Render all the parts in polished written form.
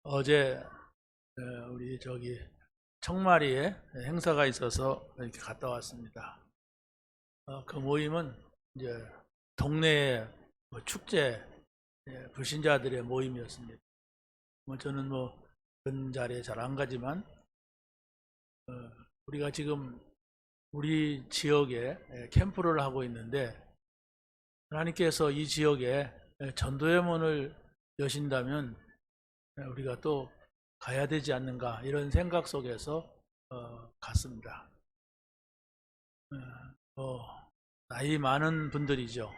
어제 우리 청마리에 행사가 있어서 이렇게 갔다 왔습니다. 그 모임은 이제 동네의 축제 불신자들의 모임이었습니다. 저는 그런 자리에 잘 안 가지만 우리가 지금 우리 지역에 캠프를 하고 있는데 하나님께서 이 지역에 전도의 문을 여신다면 우리가 또 가야 되지 않는가 이런 생각 속에서 갔습니다. 나이 많은 분들이죠.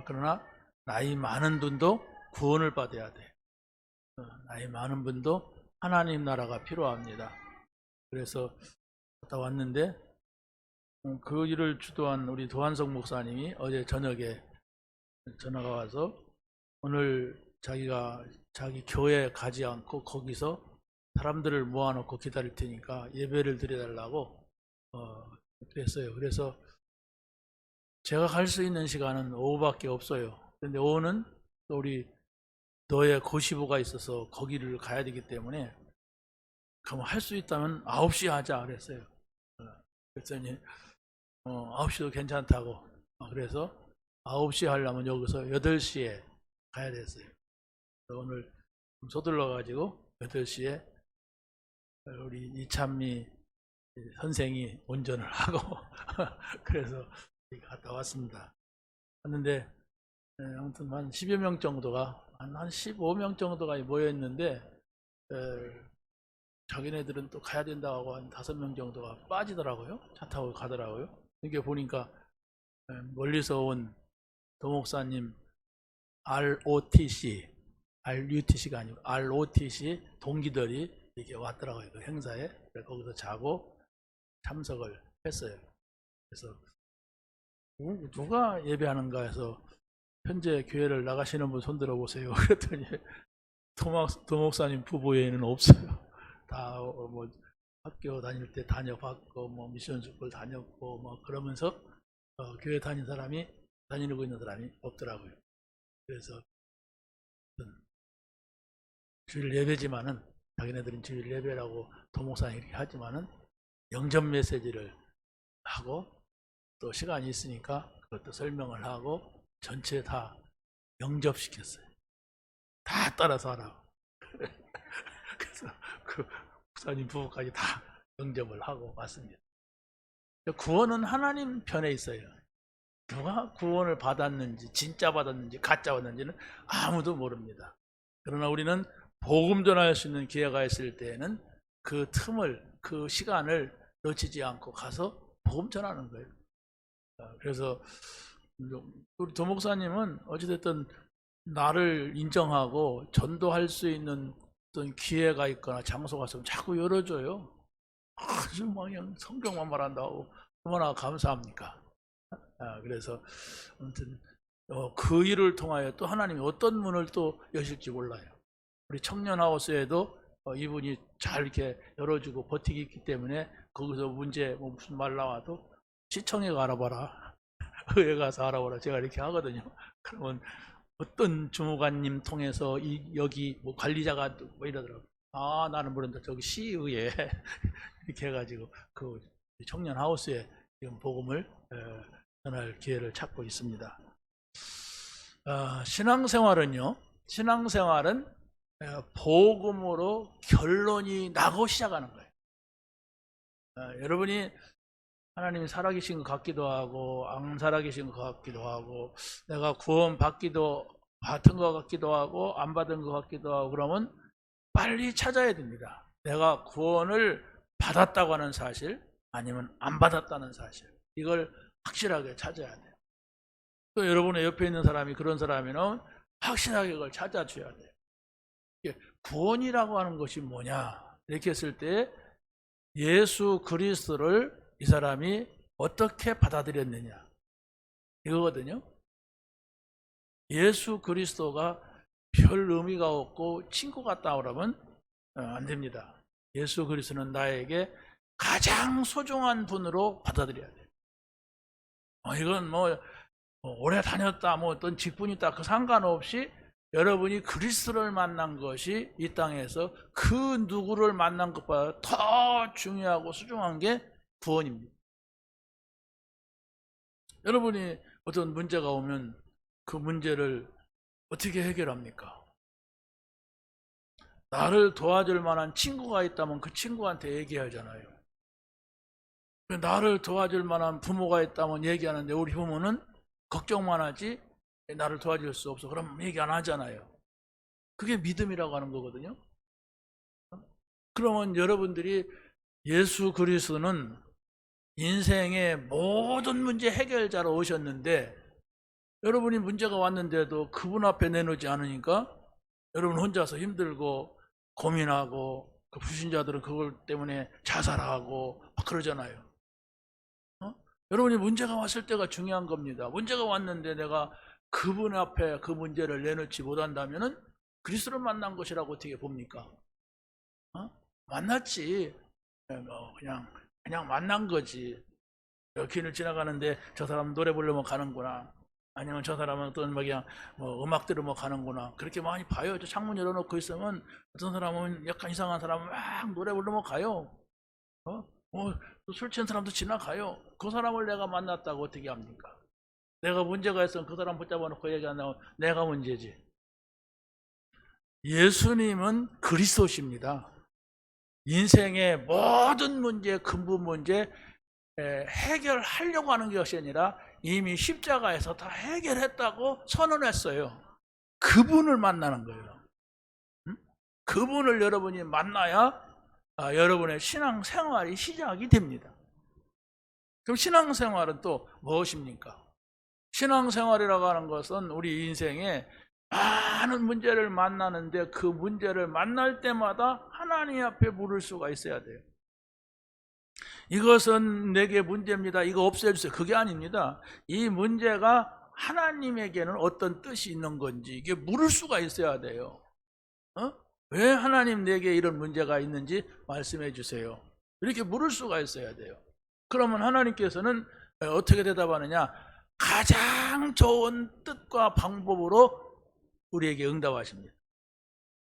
그러나 나이 많은 분도 구원을 받아야 돼. 나이 많은 분도 하나님 나라가 필요합니다. 그래서 갔다 왔는데 그 일을 주도한 우리 도한석 목사님이 어제 저녁에 전화가 와서 오늘 자기 교회에 가지 않고 거기서 사람들을 모아놓고 기다릴 테니까 예배를 드려달라고 그랬어요. 그래서 제가 갈 수 있는 시간은 오후밖에 없어요. 그런데 오후는 또 우리 너의 고시부가 있어서 거기를 가야 되기 때문에 그럼 할 수 있다면 9시에 하자 그랬어요. 그랬더니 9시도 괜찮다고. 그래서 9시에 하려면 여기서 8시에 가야 됐어요. 오늘 좀 서둘러 가지고 8시에 우리 이찬미 선생이 운전을 하고 그래서 갔다 왔습니다. 왔는데 아무튼 한 10여 명 정도가 한 15명 정도가 모여 있는데 자기네들은 또 가야 된다고 하고 한 5명 정도가 빠지더라고요. 차 타고 가더라고요. 이게 보니까 멀리서 온 도목사님 ROTC가 아니고 ROTC 동기들이 이렇게 왔더라고요. 그 행사에. 거기서 자고 참석을 했어요. 그래서 누가 예배하는가 해서 현재 교회를 나가시는 분 손들어 보세요. 그랬더니 도목사님 부부 외에는 없어요. 다 학교 다닐 때 다녀봤고 미션 스쿨 다녔고 그러면서 교회 다니고 있는 사람이 없더라고요. 그래서 주일 예배지만은 자기네들은 주일 예배라고 도목사님 이렇게 하지만은 영접 메시지를 하고 또 시간이 있으니까 그것도 설명을 하고 전체 다 영접시켰어요. 다 따라서 하라고. 그래서 그 목사님 부부까지 다 영접을 하고 왔습니다. 구원은 하나님 편에 있어요. 누가 구원을 받았는지 진짜 받았는지 가짜 받았는지는 아무도 모릅니다. 그러나 우리는 복음 전할 수 있는 기회가 있을 때에는 그 시간을 놓치지 않고 가서 복음 전하는 거예요. 그래서 우리 도목사님은 어찌됐든 나를 인정하고 전도할 수 있는 어떤 기회가 있거나 장소가 있으면 자꾸 열어줘요. 아주 그냥 성경만 말한다고 얼마나 감사합니까? 그래서 아무튼 그 일을 통하여 또 하나님이 어떤 문을 또 여실지 몰라요. 우리 청년하우스에도 이분이 잘 이렇게 열어주고 버티기 있기 때문에 거기서 문제 무슨 말 나와도 시청에 알아봐라. 의회 가서 알아보라. 제가 이렇게 하거든요. 그러면 어떤 주무관님 통해서 여기 관리자가 이러더라고요. 나는 모른다. 저기 시의회 이렇게 해가지고 그 청년 하우스에 지금 복음을 전할 기회를 찾고 있습니다. 신앙생활은 복음으로 결론이 나고 시작하는 거예요. 여러분이 하나님이 살아계신 것 같기도 하고 안 살아계신 것 같기도 하고 내가 구원 받은 것 같기도 하고 안 받은 것 같기도 하고 그러면 빨리 찾아야 됩니다. 내가 구원을 받았다고 하는 사실 아니면 안 받았다는 사실 이걸 확실하게 찾아야 돼요. 또 여러분의 옆에 있는 사람이 그런 사람이면 확실하게 그걸 찾아줘야 돼요. 구원이라고 하는 것이 뭐냐 이렇게 했을 때 예수 그리스도를 이 사람이 어떻게 받아들였느냐 이거거든요. 예수 그리스도가 별 의미가 없고 친구 같다 그러면 안 됩니다. 예수 그리스도는 나에게 가장 소중한 분으로 받아들여야 돼요. 이건 오래 다녔다 어떤 직분이 있다 그 상관없이 여러분이 그리스도를 만난 것이 이 땅에서 그 누구를 만난 것보다 더 중요하고 소중한 게 구원입니다. 여러분이 어떤 문제가 오면 그 문제를 어떻게 해결합니까? 나를 도와줄 만한 친구가 있다면 그 친구한테 얘기하잖아요. 나를 도와줄 만한 부모가 있다면 얘기하는데 우리 부모는 걱정만 하지 나를 도와줄 수 없어. 그럼 얘기 안 하잖아요. 그게 믿음이라고 하는 거거든요. 그러면 여러분들이 예수 그리스도는 인생의 모든 문제 해결자로 오셨는데 여러분이 문제가 왔는데도 그분 앞에 내놓지 않으니까 여러분 혼자서 힘들고 고민하고 그 불신자들은 그걸 때문에 자살하고 막 그러잖아요. 여러분이 문제가 왔을 때가 중요한 겁니다. 문제가 왔는데 내가 그분 앞에 그 문제를 내놓지 못한다면은 그리스도를 만난 것이라고 어떻게 봅니까? 만났지. 그냥 만난 거지. 길을 지나가는데 저 사람 노래 부르면 가는구나. 아니면 저 사람은 어떤 그냥 음악 들으면 가는구나. 그렇게 많이 봐요. 저 창문 열어놓고 있으면 어떤 사람은 약간 이상한 사람은 막 노래 부르면 가요. 술 취한 사람도 지나가요. 그 사람을 내가 만났다고 어떻게 합니까? 내가 문제가 있으면 그 사람 붙잡아 놓고 얘기 안 하고 내가 문제지. 예수님은 그리스도십니다. 인생의 모든 문제, 근본 문제 해결하려고 하는 것이 아니라 이미 십자가에서 다 해결했다고 선언했어요. 그분을 만나는 거예요. 그분을 여러분이 만나야 여러분의 신앙생활이 시작이 됩니다. 그럼 신앙생활은 또 무엇입니까? 신앙생활이라고 하는 것은 우리 인생에 많은 문제를 만나는데 그 문제를 만날 때마다 하나님 앞에 물을 수가 있어야 돼요. 이것은 내게 문제입니다. 이거 없애주세요. 그게 아닙니다. 이 문제가 하나님에게는 어떤 뜻이 있는 건지 이게 물을 수가 있어야 돼요. 왜 하나님 내게 이런 문제가 있는지 말씀해 주세요. 이렇게 물을 수가 있어야 돼요. 그러면 하나님께서는 어떻게 대답하느냐? 가장 좋은 뜻과 방법으로 우리에게 응답하십니다.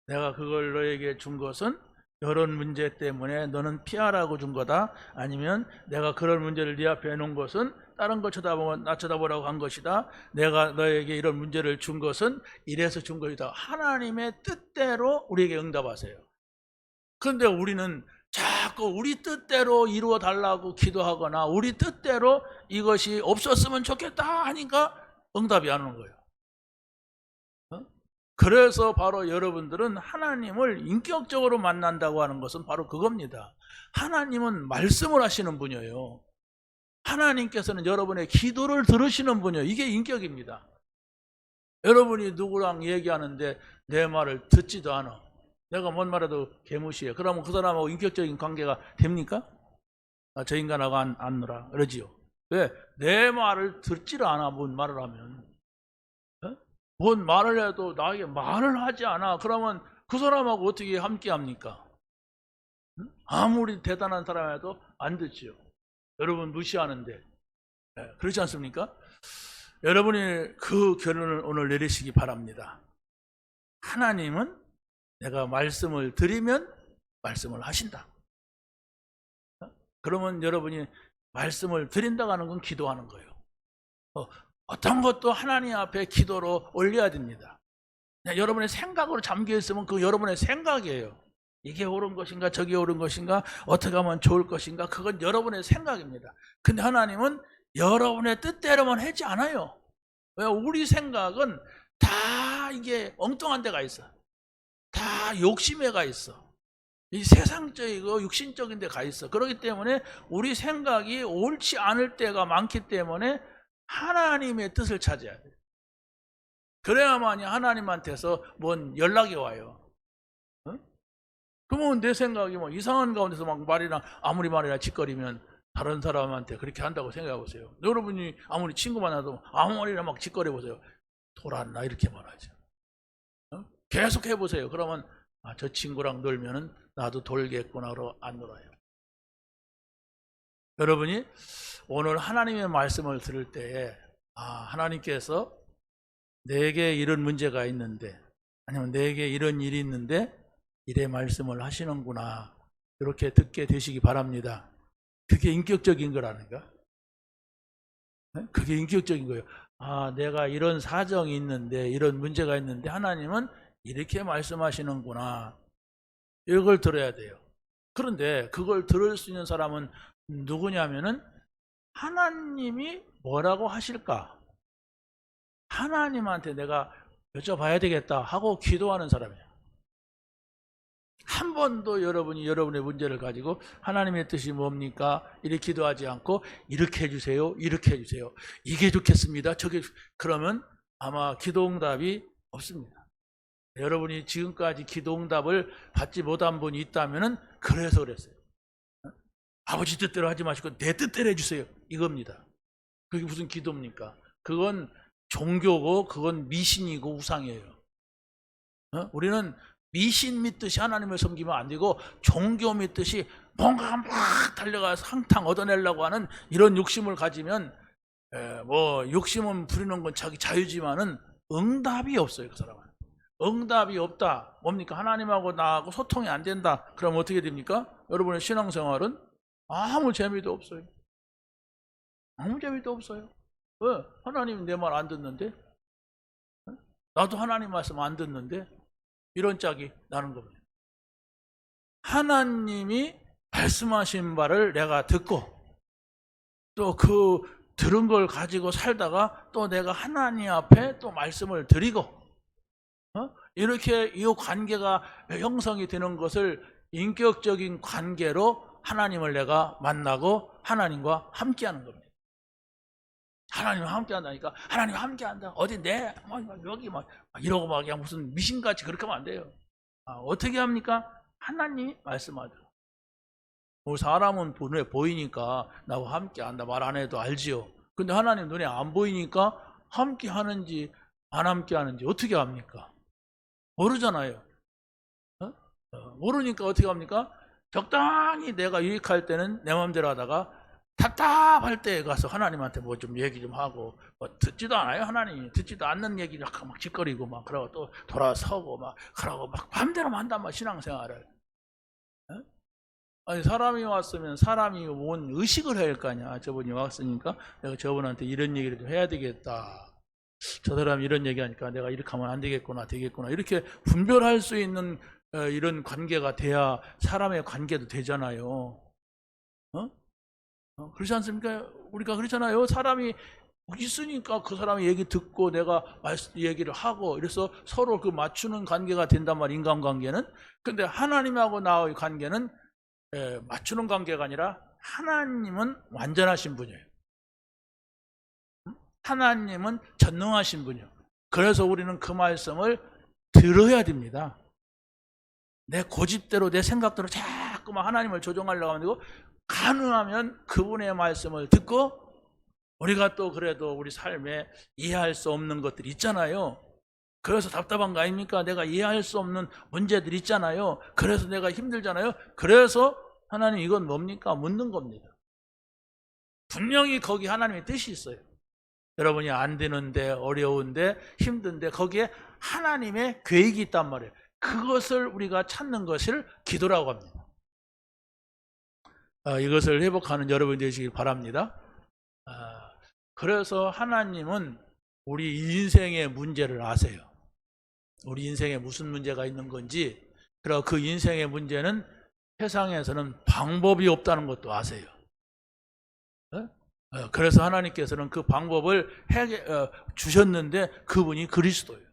내가 그걸 너에게 준 것은 이런 문제 때문에 너는 피하라고 준 거다. 아니면 내가 그런 문제를 네 앞에 놓은 것은 다른 거 쳐다보면 나 쳐다보라고 한 것이다. 내가 너에게 이런 문제를 준 것은 이래서 준 것이다. 하나님의 뜻대로 우리에게 응답하세요. 그런데 우리는 자꾸 우리 뜻대로 이루어 달라고 기도하거나 우리 뜻대로 이것이 없었으면 좋겠다 하니까 응답이 안 오는 거예요. 그래서 바로 여러분들은 하나님을 인격적으로 만난다고 하는 것은 바로 그겁니다. 하나님은 말씀을 하시는 분이에요. 하나님께서는 여러분의 기도를 들으시는 분이에요. 이게 인격입니다. 여러분이 누구랑 얘기하는데 내 말을 듣지도 않아. 내가 뭔 말해도 개무시해. 그러면 그 사람하고 인격적인 관계가 됩니까? 저 인간하고 안 놀아. 그러지요. 왜? 내 말을 듣지를 않아. 뭔 말을 하면. 뭔 말을 해도 나에게 말을 하지 않아. 그러면 그 사람하고 어떻게 함께 합니까? 아무리 대단한 사람이라도 안 듣지요. 여러분 무시하는데. 그렇지 않습니까? 여러분이 그 결론을 오늘 내리시기 바랍니다. 하나님은 내가 말씀을 드리면 말씀을 하신다. 그러면 여러분이 말씀을 드린다고 하는 건 기도하는 거예요. 어떤 것도 하나님 앞에 기도로 올려야 됩니다. 여러분의 생각으로 잠겨 있으면 그 여러분의 생각이에요. 이게 옳은 것인가 저게 옳은 것인가 어떻게 하면 좋을 것인가 그건 여러분의 생각입니다. 근데 하나님은 여러분의 뜻대로만 하지 않아요. 왜? 우리 생각은 다 이게 엉뚱한 데가 있어. 다 욕심에 가 있어. 이 세상적이고 육신적인 데 가 있어. 그렇기 때문에 우리 생각이 옳지 않을 때가 많기 때문에 하나님의 뜻을 찾아야 돼요. 그래야만이 하나님한테서 뭔 연락이 와요. 그러면 내 생각이 뭐 이상한 가운데서 막 아무리 말이나 짓거리면 다른 사람한테 그렇게 한다고 생각해 보세요. 여러분이 아무리 친구 만나도 아무 말이나 막 짓거려 보세요. 돌았나 이렇게 말하죠. 계속 해보세요. 그러면 저 친구랑 놀면은 나도 돌겠구나 그러고 안 놀아요. 여러분이 오늘 하나님의 말씀을 들을 때에 하나님께서 내게 이런 문제가 있는데, 아니면 내게 이런 일이 있는데 이래 말씀을 하시는구나, 이렇게 듣게 되시기 바랍니다. 그게 인격적인 거라는가? 그게 인격적인 거예요. 아, 내가 이런 사정이 있는데, 이런 문제가 있는데 하나님은 이렇게 말씀하시는구나, 이걸 들어야 돼요. 그런데 그걸 들을 수 있는 사람은 누구냐면은 하나님이 뭐라고 하실까, 하나님한테 내가 여쭤봐야 되겠다 하고 기도하는 사람이에요. 한 번도 여러분이 여러분의 문제를 가지고 하나님의 뜻이 뭡니까? 이렇게 기도하지 않고 이렇게 해주세요, 이렇게 해주세요, 이게 좋겠습니다, 저게, 그러면 아마 기도응답이 없습니다. 여러분이 지금까지 기도응답을 받지 못한 분이 있다면 그래서 그랬어요. 아버지 뜻대로 하지 마시고 내 뜻대로 해주세요, 이겁니다. 그게 무슨 기도입니까? 그건 종교고, 그건 미신이고 우상이에요. 우리는 미신 믿듯이 하나님을 섬기면 안 되고, 종교 믿듯이 뭔가 막 달려가서 상탕 얻어내려고 하는 이런 욕심을 가지면, 뭐 욕심은 부리는 건 자기 자유지만은 응답이 없어요. 그 사람은 응답이 없다. 뭡니까? 하나님하고 나하고 소통이 안 된다. 그럼 어떻게 됩니까? 여러분의 신앙생활은 아무 재미도 없어요. 아무 재미도 없어요. 왜? 하나님이 내 말 안 듣는데? 나도 하나님 말씀 안 듣는데? 이런 짝이 나는 겁니다. 하나님이 말씀하신 바를 내가 듣고, 또 그 들은 걸 가지고 살다가 또 내가 하나님 앞에 또 말씀을 드리고, 이렇게 이 관계가 형성이 되는 것을 인격적인 관계로 하나님을 내가 만나고 하나님과 함께하는 겁니다. 하나님과 함께한다니까, 하나님과 함께한다, 어디 내 여기 막 이러고 막 그냥 무슨 미신같이 그렇게 하면 안 돼요. 어떻게 합니까? 하나님이 말씀하죠. 사람은 눈에 보이니까 나와 함께한다 말 안 해도 알지요. 근데 하나님 눈에 안 보이니까 함께하는지 안 함께하는지 어떻게 합니까? 모르잖아요. 모르니까 어떻게 합니까? 적당히 내가 유익할 때는 내 마음대로 하다가 답답할 때에 가서 하나님한테 뭐 좀 얘기 좀 하고, 듣지도 않아요. 하나님이 듣지도 않는 얘기를 막 짓거리고 막 그러고 또 돌아서고 막 그러고 막 맘대로 한단 말이야, 신앙생활을. 아니, 사람이 왔으면 사람이 온 의식을 해야 할 거 아니야. 저분이 왔으니까 내가 저분한테 이런 얘기를 좀 해야 되겠다, 저 사람이 이런 얘기하니까 내가 이렇게 하면 안 되겠구나, 되겠구나, 이렇게 분별할 수 있는 이런 관계가 돼야 사람의 관계도 되잖아요. 그렇지 않습니까? 우리가 그렇잖아요. 사람이 있으니까 그 사람의 얘기 듣고 내가 얘기를 하고, 이래서 서로 그 맞추는 관계가 된단 말이에요, 인간관계는. 근데 하나님하고 나의 관계는 맞추는 관계가 아니라 하나님은 완전하신 분이에요. 하나님은 전능하신 분이에요. 그래서 우리는 그 말씀을 들어야 됩니다. 내 고집대로 내 생각대로 자꾸만 하나님을 조종하려고 하면 되고, 가능하면 그분의 말씀을 듣고, 우리가 또 그래도 우리 삶에 이해할 수 없는 것들이 있잖아요. 그래서 답답한 거 아닙니까? 내가 이해할 수 없는 문제들이 있잖아요. 그래서 내가 힘들잖아요. 그래서 하나님 이건 뭡니까? 묻는 겁니다. 분명히 거기 하나님의 뜻이 있어요. 여러분이 안 되는데, 어려운데, 힘든데 거기에 하나님의 계획이 있단 말이에요. 그것을 우리가 찾는 것을 기도라고 합니다. 이것을 회복하는 여러분이 되시길 바랍니다. 그래서 하나님은 우리 인생의 문제를 아세요. 우리 인생에 무슨 문제가 있는 건지, 그리고 그 인생의 문제는 세상에서는 방법이 없다는 것도 아세요. 그래서 하나님께서는 그 방법을 주셨는데 그분이 그리스도예요.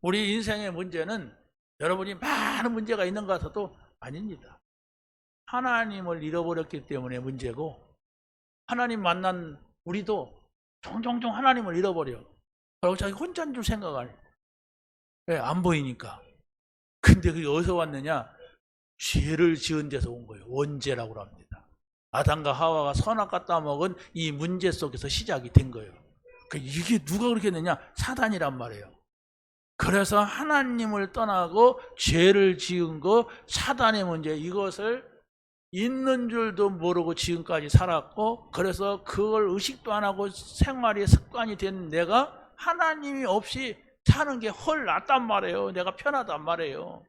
우리 인생의 문제는 여러분이 많은 문제가 있는 것 같아도 아닙니다. 하나님을 잃어버렸기 때문에 문제고, 하나님 만난 우리도 종종 하나님을 잃어버려. 그리고 자기 혼자인 줄 생각을. 왜? 안 보이니까. 근데 그게 어디서 왔느냐? 죄를 지은 데서 온 거예요. 원죄라고 합니다. 아담과 하와가 선악과 따먹은 이 문제 속에서 시작이 된 거예요. 이게 누가 그렇게 했느냐? 사단이란 말이에요. 그래서 하나님을 떠나고 죄를 지은 거, 사단의 문제, 이것을 있는 줄도 모르고 지금까지 살았고, 그래서 그걸 의식도 안 하고 생활이 습관이 된 내가 하나님이 없이 사는 게 훨 낫단 말이에요. 내가 편하단 말이에요.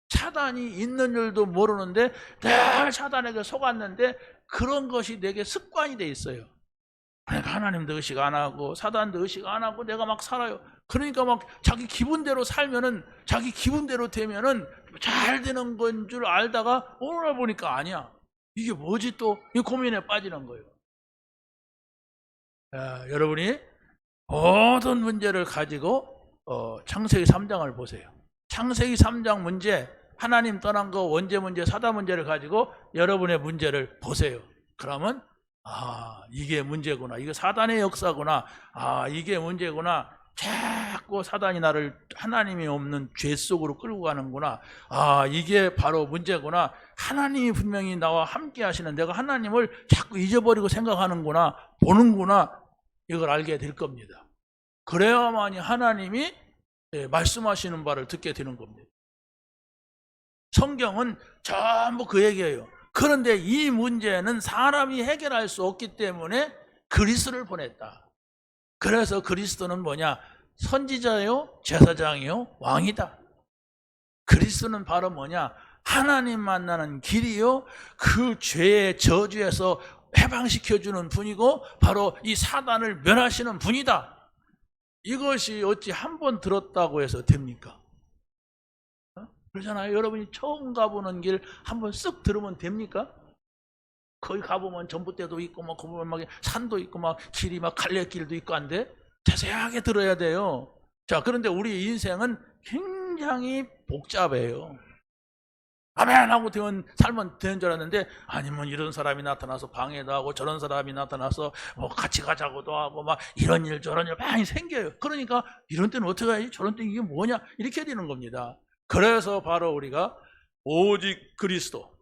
사단이 있는 줄도 모르는데 늘 사단에게 속았는데 그런 것이 내게 습관이 돼 있어요. 그러니까 하나님도 의식 안 하고 사단도 의식 안 하고 내가 막 살아요. 그러니까 막 자기 기분대로 살면은, 자기 기분대로 되면은 잘 되는 건 줄 알다가 어느 날 보니까 아니야. 이게 뭐지 또? 이 고민에 빠지는 거예요. 여러분이 모든 문제를 가지고 창세기 3장을 보세요. 창세기 3장 문제, 하나님 떠난 거, 원죄 문제, 사단 문제를 가지고 여러분의 문제를 보세요. 그러면 이게 문제구나. 이게 사단의 역사구나. 이게 문제구나. 자꾸 사단이 나를 하나님이 없는 죄 속으로 끌고 가는구나. 이게 바로 문제구나. 하나님이 분명히 나와 함께 하시는, 내가 하나님을 자꾸 잊어버리고 생각하는구나. 보는구나. 이걸 알게 될 겁니다. 그래야만이 하나님이 말씀하시는 바를 듣게 되는 겁니다. 성경은 전부 그 얘기예요. 그런데 이 문제는 사람이 해결할 수 없기 때문에 그리스도를 보냈다. 그래서 그리스도는 뭐냐? 선지자요, 제사장이요, 왕이다. 그리스도는 바로 뭐냐? 하나님 만나는 길이요, 그 죄의 저주에서 해방시켜주는 분이고 바로 이 사단을 멸하시는 분이다. 이것이 어찌 한 번 들었다고 해서 됩니까? 그러잖아요. 여러분이 처음 가보는 길 한번 쓱 들으면 됩니까? 거기 가보면 전봇대도 있고 막 거기 막 산도 있고 막 길이 막 갈래길도 있고 한데 자세하게 들어야 돼요. 자, 그런데 우리 인생은 굉장히 복잡해요. 아멘 하고 살면 되는 줄 알았는데, 아니면 이런 사람이 나타나서 방해도 하고 저런 사람이 나타나서 뭐 같이 가자고도 하고 막 이런 일 저런 일 많이 생겨요. 그러니까 이런 때는 어떻게 해야지, 저런 때는 이게 뭐냐, 이렇게 되는 겁니다. 그래서 바로 우리가 오직 그리스도,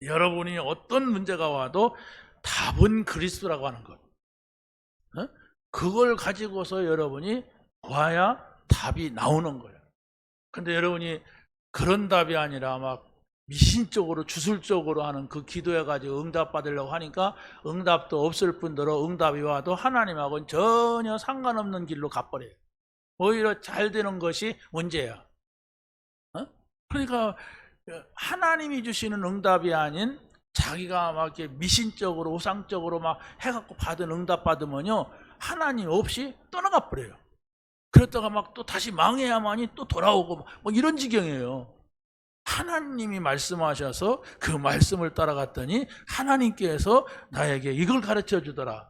여러분이 어떤 문제가 와도 답은 그리스도라고 하는 것, 그걸 가지고서 여러분이 봐야 답이 나오는 거예요. 근데 여러분이 그런 답이 아니라 막 미신적으로 주술적으로 하는 그 기도해가지고 응답 받으려고 하니까 응답도 없을 뿐더러 응답이 와도 하나님하고는 전혀 상관없는 길로 가버려요. 오히려 잘 되는 것이 문제야. 그러니까 하나님이 주시는 응답이 아닌 자기가 막 이렇게 미신적으로 우상적으로 막 해갖고 받은 응답 받으면요, 하나님 없이 떠나가 버려요. 그랬다가 막 또 다시 망해야만이 또 돌아오고 뭐 이런 지경이에요. 하나님이 말씀하셔서 그 말씀을 따라갔더니 하나님께서 나에게 이걸 가르쳐 주더라.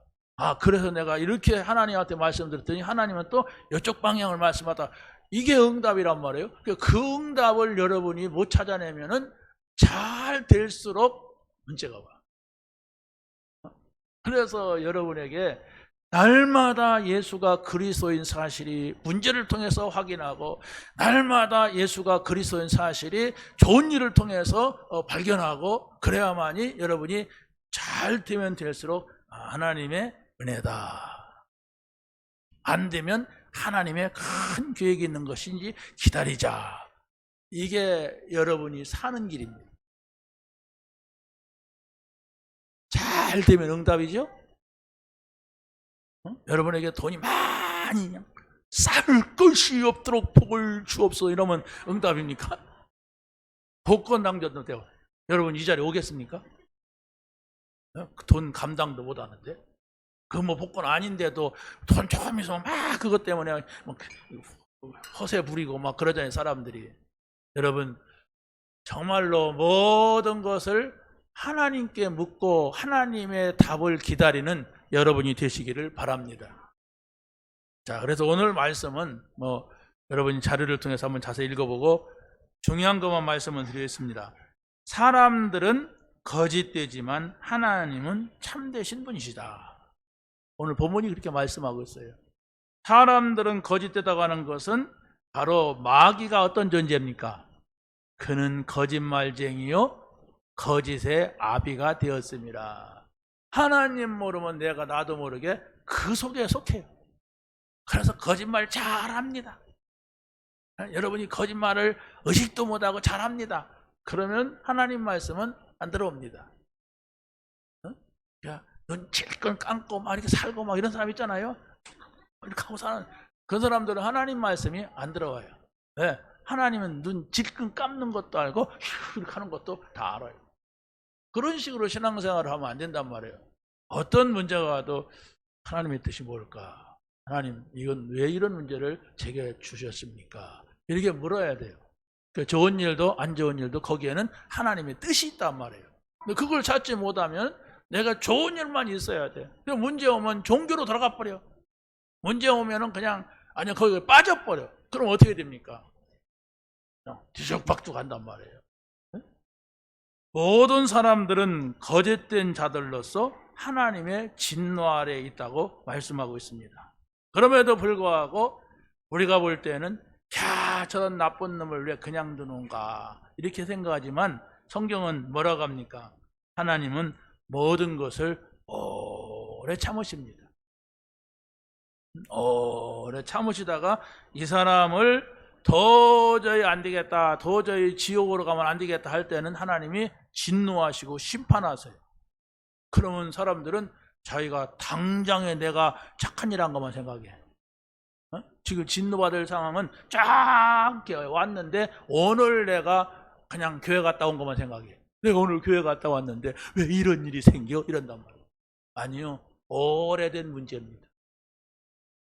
그래서 내가 이렇게 하나님한테 말씀드렸더니 하나님은 또 이쪽 방향을 말씀하다. 이게 응답이란 말이에요. 그 응답을 여러분이 못 찾아내면은 잘 될수록 문제가 와. 그래서 여러분에게 날마다 예수가 그리스도인 사실이 문제를 통해서 확인하고, 날마다 예수가 그리스도인 사실이 좋은 일을 통해서 발견하고, 그래야만이 여러분이 잘 되면 될수록 하나님의 은혜다. 안 되면 하나님의 큰 계획이 있는 것인지 기다리자. 이게 여러분이 사는 길입니다. 잘 되면 응답이죠. 여러분에게 돈이 많이 쌀 것이 없도록 복을 주옵소서 이러면 응답입니까? 복권 당첨도 되고 여러분 이 자리에 오겠습니까? 돈 감당도 못 하는데, 그 뭐 복권 아닌데도 돈 조금 있으면 막 그것 때문에 막 허세 부리고 막 그러잖아요, 사람들이. 여러분, 정말로 모든 것을 하나님께 묻고 하나님의 답을 기다리는 여러분이 되시기를 바랍니다. 자, 그래서 오늘 말씀은 여러분이 자료를 통해서 한번 자세히 읽어보고 중요한 것만 말씀을 드리겠습니다. 사람들은 거짓되지만 하나님은 참되신 분이시다. 오늘 본문이 그렇게 말씀하고 있어요. 사람들은 거짓되다고 하는 것은 바로 마귀가 어떤 존재입니까? 그는 거짓말쟁이요 거짓의 아비가 되었습니다. 하나님 모르면 내가 나도 모르게 그 속에 속해요. 그래서 거짓말 잘합니다. 여러분이 거짓말을 의식도 못하고 잘합니다. 그러면 하나님 말씀은 안 들어옵니다. 눈 질끈 감고 막 이렇게 살고 막 이런 사람 있잖아요. 이렇게 하고 사는 그 사람들은 하나님 말씀이 안 들어와요. 네. 하나님은 눈 질끈 감는 것도 알고 이렇게 하는 것도 다 알아요. 그런 식으로 신앙생활을 하면 안 된단 말이에요. 어떤 문제가 와도 하나님의 뜻이 뭘까? 하나님, 이건 왜 이런 문제를 제게 주셨습니까? 이렇게 물어야 돼요. 그 좋은 일도 안 좋은 일도 거기에는 하나님의 뜻이 있단 말이에요. 근데 그걸 찾지 못하면 내가 좋은 일만 있어야 돼. 문제 오면 종교로 들어가 버려. 문제 오면은 그냥 아니 거기에 빠져버려. 그럼 어떻게 됩니까? 뒤죽박죽 한단 말이에요. 모든 사람들은 거짓된 자들로서 하나님의 진노 아래에 있다고 말씀하고 있습니다. 그럼에도 불구하고 우리가 볼 때는 야, 저런 나쁜 놈을 왜 그냥 두는가 이렇게 생각하지만 성경은 뭐라고 합니까? 하나님은 모든 것을 오래 참으십니다. 오래 참으시다가 이 사람을 도저히 안 되겠다, 도저히 지옥으로 가면 안 되겠다 할 때는 하나님이 진노하시고 심판하세요. 그러면 사람들은 자기가 당장에 내가 착한 일 한 것만 생각해. 지금 진노받을 상황은 쫙 왔는데 오늘 내가 그냥 교회 갔다 온 것만 생각해. 내가 오늘 교회 갔다 왔는데 왜 이런 일이 생겨? 이런단 말이에요. 아니요, 오래된 문제입니다.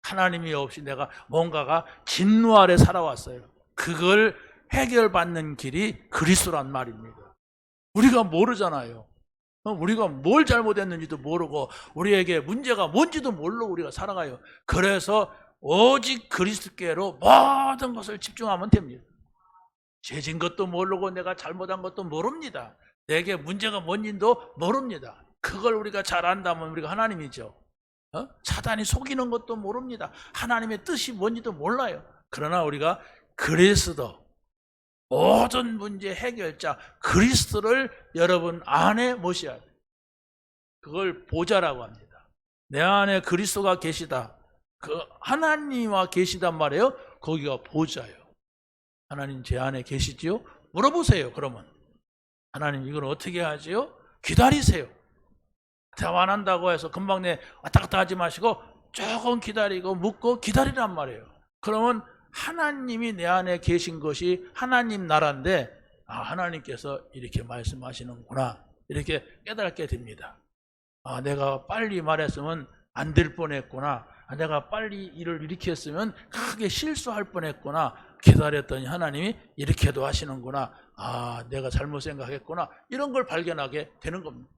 하나님이 없이 내가 뭔가가 진노 아래 살아왔어요. 그걸 해결받는 길이 그리스도란 말입니다. 우리가 모르잖아요. 우리가 뭘 잘못했는지도 모르고 우리에게 문제가 뭔지도 모르고 우리가 살아가요. 그래서 오직 그리스도께로 모든 것을 집중하면 됩니다. 죄진 것도 모르고 내가 잘못한 것도 모릅니다. 내게 문제가 뭔지도 모릅니다. 그걸 우리가 잘 안다면 우리가 하나님이죠. 사단이 속이는 것도 모릅니다. 하나님의 뜻이 뭔지도 몰라요. 그러나 우리가 그리스도, 모든 문제 해결자 그리스도를 여러분 안에 모셔야 돼요. 그걸 보좌라고 합니다. 내 안에 그리스도가 계시다. 그 하나님과 계시단 말이에요. 거기가 보좌예요. 하나님 제 안에 계시지요? 물어보세요. 그러면 하나님 이걸 어떻게 하지요? 기다리세요. 대화 안 한다고 해서 금방 내 왔다 갔다 하지 마시고 조금 기다리고 묻고 기다리란 말이에요. 그러면 하나님이 내 안에 계신 것이 하나님 나라인데 하나님께서 이렇게 말씀하시는구나 이렇게 깨닫게 됩니다. 내가 빨리 말했으면 안 될 뻔했구나. 내가 빨리 일을 이렇게 했으면 크게 실수할 뻔했구나. 기다렸더니 하나님이 이렇게도 하시는구나. 내가 잘못 생각했구나. 이런 걸 발견하게 되는 겁니다.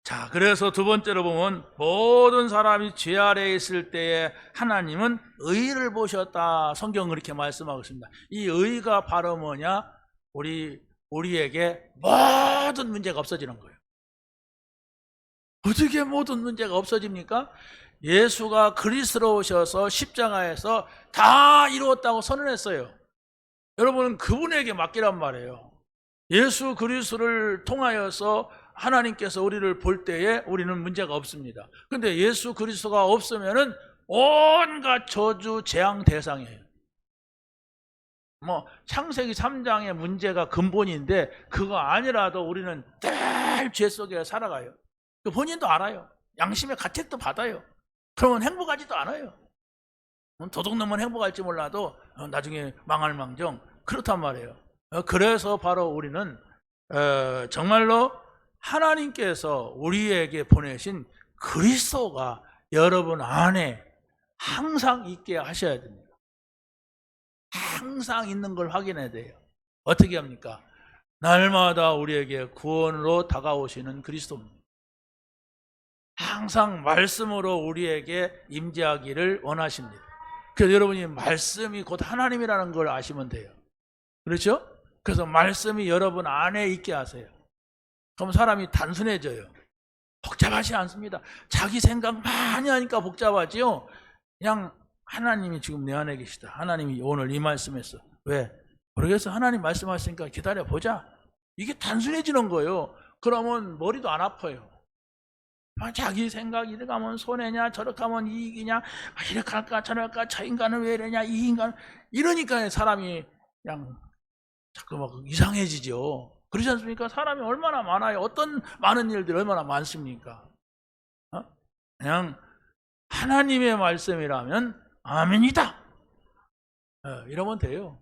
자, 그래서 두 번째로 보면 모든 사람이 죄 아래에 있을 때에 하나님은 의를 보셨다. 성경은 그렇게 말씀하고 있습니다. 이 의가 바로 뭐냐? 우리에게 모든 문제가 없어지는 거예요. 어떻게 모든 문제가 없어집니까? 예수가 그리스도로 오셔서 십자가에서 다 이루었다고 선언했어요. 여러분은 그분에게 맡기란 말이에요. 예수 그리스도를 통하여서 하나님께서 우리를 볼 때에 우리는 문제가 없습니다. 그런데 예수 그리스도가 없으면은 온갖 저주 재앙 대상이에요. 창세기 3장의 문제가 근본인데 그거 아니라도 우리는 늘 죄 속에 살아가요. 본인도 알아요. 양심의 가책도 받아요. 그러면 행복하지도 않아요. 도둑놈은 행복할지 몰라도 나중에 망할 망정 그렇단 말이에요. 그래서 바로 우리는 정말로 하나님께서 우리에게 보내신 그리스도가 여러분 안에 항상 있게 하셔야 됩니다. 항상 있는 걸 확인해야 돼요. 어떻게 합니까? 날마다 우리에게 구원으로 다가오시는 그리스도입니다. 항상 말씀으로 우리에게 임재하기를 원하십니다. 그래서 여러분이 말씀이 곧 하나님이라는 걸 아시면 돼요. 그렇죠? 그래서 말씀이 여러분 안에 있게 하세요. 그럼 사람이 단순해져요. 복잡하지 않습니다. 자기 생각 많이 하니까 복잡하지요. 그냥 하나님이 지금 내 안에 계시다. 하나님이 오늘 이 말씀했어. 왜? 모르겠어. 하나님 말씀하시니까 기다려보자. 이게 단순해지는 거예요. 그러면 머리도 안 아파요. 자기 생각 이렇게 하면 손해냐 저렇게 하면 이익이냐 이렇게 할까 저렇게 할까 저 인간은 왜 이러냐 이 인간 이러니까 사람이 그냥 자꾸 막 이상해지죠. 그렇지 않습니까? 사람이 얼마나 많아요. 어떤 많은 일들이 얼마나 많습니까? 그냥 하나님의 말씀이라면 아멘이다. 이러면 돼요.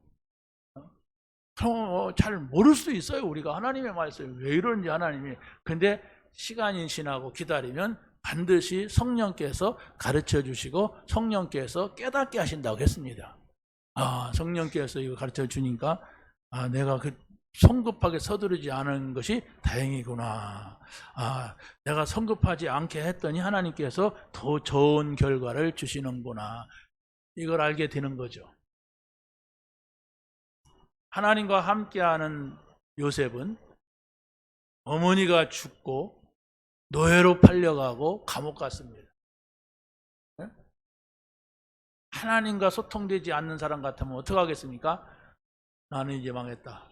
그럼 잘 모를 수 있어요. 우리가 하나님의 말씀이 왜 이러는지 하나님이. 근데 시간이 지나고 기다리면 반드시 성령께서 가르쳐 주시고 성령께서 깨닫게 하신다고 했습니다. 성령께서 이거 가르쳐 주니까 내가 성급하게 서두르지 않은 것이 다행이구나. 내가 성급하지 않게 했더니 하나님께서 더 좋은 결과를 주시는구나. 이걸 알게 되는 거죠. 하나님과 함께하는 요셉은 어머니가 죽고 노예로 팔려가고 감옥 갔습니다. 하나님과 소통되지 않는 사람 같으면 어떻게 하겠습니까? 나는 이제 망했다.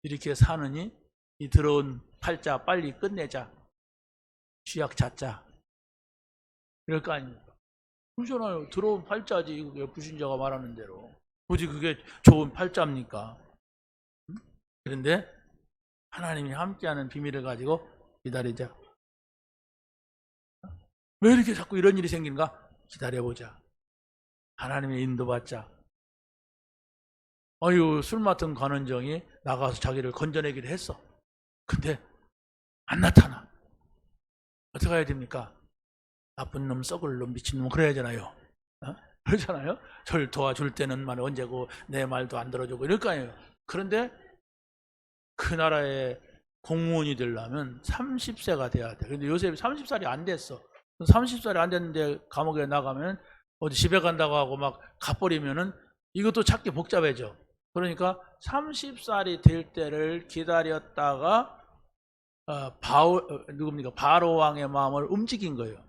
이렇게 사느니 이 들어온 팔자 빨리 끝내자. 쥐약 찾자. 이럴 거 아닙니까? 그러잖아요. 들어온 팔자지. 이거 부신자가 말하는 대로. 굳이 그게 좋은 팔자입니까? 그런데 하나님이 함께하는 비밀을 가지고 기다리자. 왜 이렇게 자꾸 이런 일이 생기는가? 기다려보자. 하나님의 인도받자. 술 맡은 관원정이 나가서 자기를 건져내기를 했어. 근데 안 나타나. 어떻게 해야 됩니까? 나쁜 놈, 썩을 놈, 미친 놈 그래야 되잖아요. 그렇잖아요. 저를 도와줄 때는 말 언제고 내 말도 안 들어주고 이럴 거 아니에요. 그런데 그 나라의 공무원이 되려면 30세가 돼야 돼. 근데 요셉이 30살이 안 됐어. 30살이 안 됐는데 감옥에 나가면 어디 집에 간다고 하고 막 가버리면은 이것도 찾기 복잡해져. 그러니까 30살이 될 때를 기다렸다가 바로 왕의 마음을 움직인 거예요.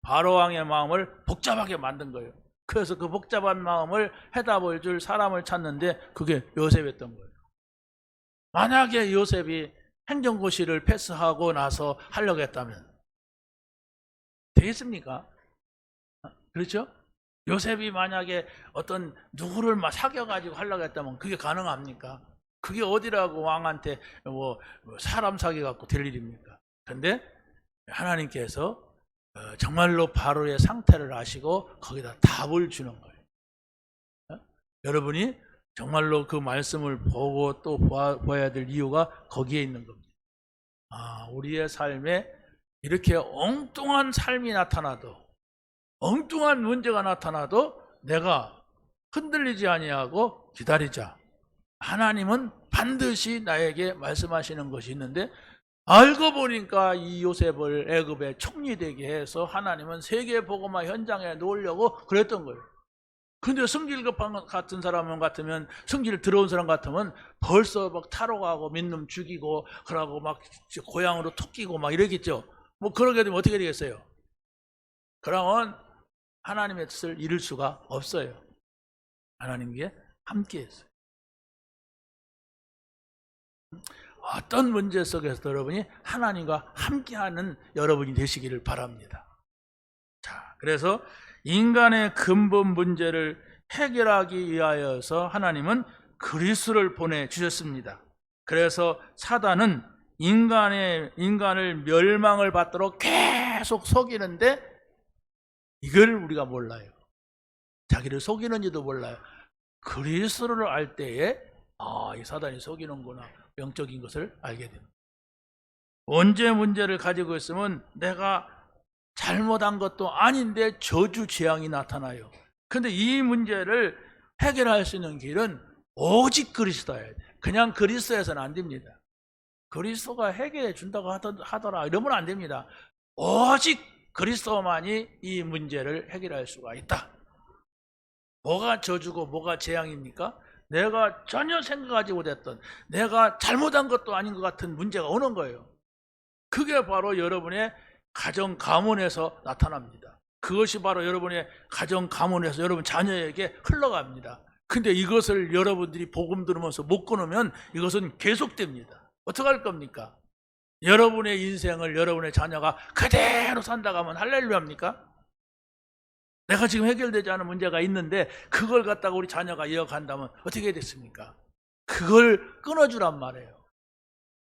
바로 왕의 마음을 복잡하게 만든 거예요. 그래서 그 복잡한 마음을 해답을 줄 사람을 찾는데 그게 요셉이었던 거예요. 만약에 요셉이 행정고시를 패스하고 나서 하려고 했다면 되겠습니까? 그렇죠? 요셉이 만약에 어떤 누구를 막 사귀어가지고 하려고 했다면 그게 가능합니까? 그게 어디라고 왕한테 사람 사귀어갖고 될 일입니까? 그런데 하나님께서 정말로 바로의 상태를 아시고 거기다 답을 주는 거예요. 여러분이 정말로 그 말씀을 보고 또 보아야 될 이유가 거기에 있는 겁니다. 우리의 삶에 이렇게 엉뚱한 삶이 나타나도 엉뚱한 문제가 나타나도 내가 흔들리지 아니하고 기다리자. 하나님은 반드시 나에게 말씀하시는 것이 있는데 알고 보니까 이 요셉을 애굽의 총리 되게 해서 하나님은 세계 복음화 현장에 놓으려고 그랬던 거예요. 근데 성질 급한 것 같은 사람 같으면 성질 들어온 사람 같으면 벌써 막 타러 가고 민놈 죽이고 그러고 막 고향으로 토끼고 막 이러겠죠. 그러게 되면 어떻게 되겠어요? 그러면 하나님의 뜻을 이룰 수가 없어요. 하나님께 함께 했어요. 어떤 문제 속에서 여러분이 하나님과 함께하는 여러분이 되시기를 바랍니다. 자, 그래서 인간의 근본 문제를 해결하기 위하여서 하나님은 그리스도를 보내주셨습니다. 그래서 사단은 인간을 멸망을 받도록 계속 속이는데 이걸 우리가 몰라요. 자기를 속이는지도 몰라요. 그리스도를 알 때에 이 사단이 속이는구나. 영적인 것을 알게 됩니다. 언제 문제를 가지고 있으면 내가 잘못한 것도 아닌데 저주 재앙이 나타나요. 그런데 이 문제를 해결할 수 있는 길은 오직 그리스도여야 돼요. 그냥 그리스도에서는 안 됩니다. 그리스도가 해결해 준다고 하더라 이러면 안 됩니다. 오직 그리스도만이 이 문제를 해결할 수가 있다. 뭐가 저주고 뭐가 재앙입니까? 내가 전혀 생각하지 못했던 내가 잘못한 것도 아닌 것 같은 문제가 오는 거예요. 그게 바로 여러분의 가정 가문에서 나타납니다. 그것이 바로 여러분의 가정 가문에서 여러분 자녀에게 흘러갑니다. 근데 이것을 여러분들이 복음 들으면서 못 끊으면 이것은 계속됩니다. 어떻게 할 겁니까? 여러분의 인생을 여러분의 자녀가 그대로 산다고 하면 할렐루야입니까? 내가 지금 해결되지 않은 문제가 있는데 그걸 갖다가 우리 자녀가 이어간다면 어떻게 됐습니까? 그걸 끊어주란 말이에요.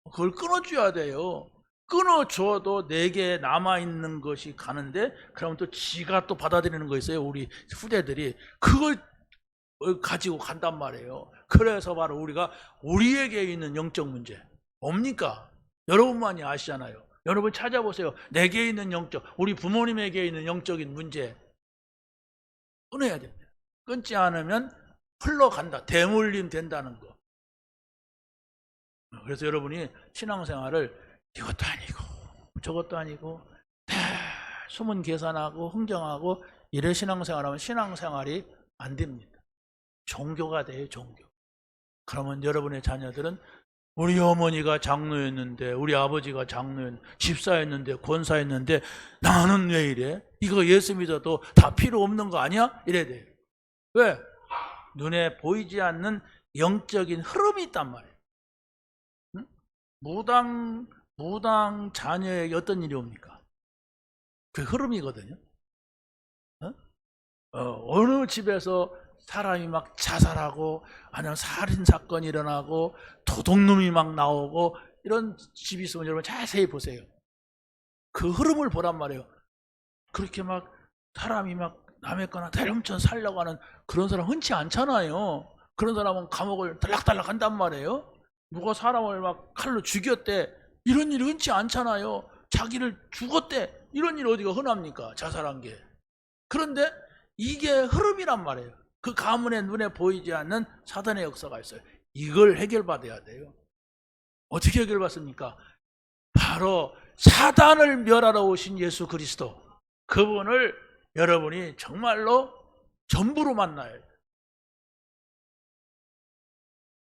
그걸 끊어줘야 돼요. 끊어줘도 내게 남아있는 것이 가는데, 그러면 또 지가 또 받아들이는 거 있어요. 우리 후대들이. 그걸 가지고 간단 말이에요. 그래서 바로 우리가 우리에게 있는 영적 문제 뭡니까? 여러분만이 아시잖아요. 여러분 찾아보세요. 내게 있는 영적, 우리 부모님에게 있는 영적인 문제 끊어야 됩니다. 끊지 않으면 흘러간다. 대물림 된다는 거. 그래서 여러분이 신앙생활을 이것도 아니고 저것도 아니고 다 수문 계산하고 흥정하고 이래 신앙생활하면 신앙생활이 안 됩니다. 종교가 돼요, 종교. 그러면 여러분의 자녀들은 우리 어머니가 장로였는데, 우리 아버지가 장로였는데, 집사였는데, 권사였는데 나는 왜 이래? 이거 예수 믿어도 다 필요 없는 거 아니야? 이래야 돼요. 왜? 눈에 보이지 않는 영적인 흐름이 있단 말이에요. 응? 무당 자녀에게 어떤 일이 옵니까? 그 흐름이거든요. 어느 집에서 사람이 막 자살하고 아니면 살인사건이 일어나고 도둑놈이 막 나오고 이런 집이 있으면 여러분 자세히 보세요. 그 흐름을 보란 말이에요. 그렇게 막 사람이 막 남의 거나 대lum쳐 살려고 하는 그런 사람 흔치 않잖아요. 그런 사람은 감옥을 달락달락 한단 말이에요. 누가 사람을 막 칼로 죽였대, 이런 일이 흔치 않잖아요. 자기를 죽었대, 이런 일 어디가 흔합니까? 자살한 게. 그런데 이게 흐름이란 말이에요. 그 가문의 눈에 보이지 않는 사단의 역사가 있어요. 이걸 해결받아야 돼요. 어떻게 해결받습니까? 바로 사단을 멸하러 오신 예수 그리스도, 그분을 여러분이 정말로 전부로 만나요.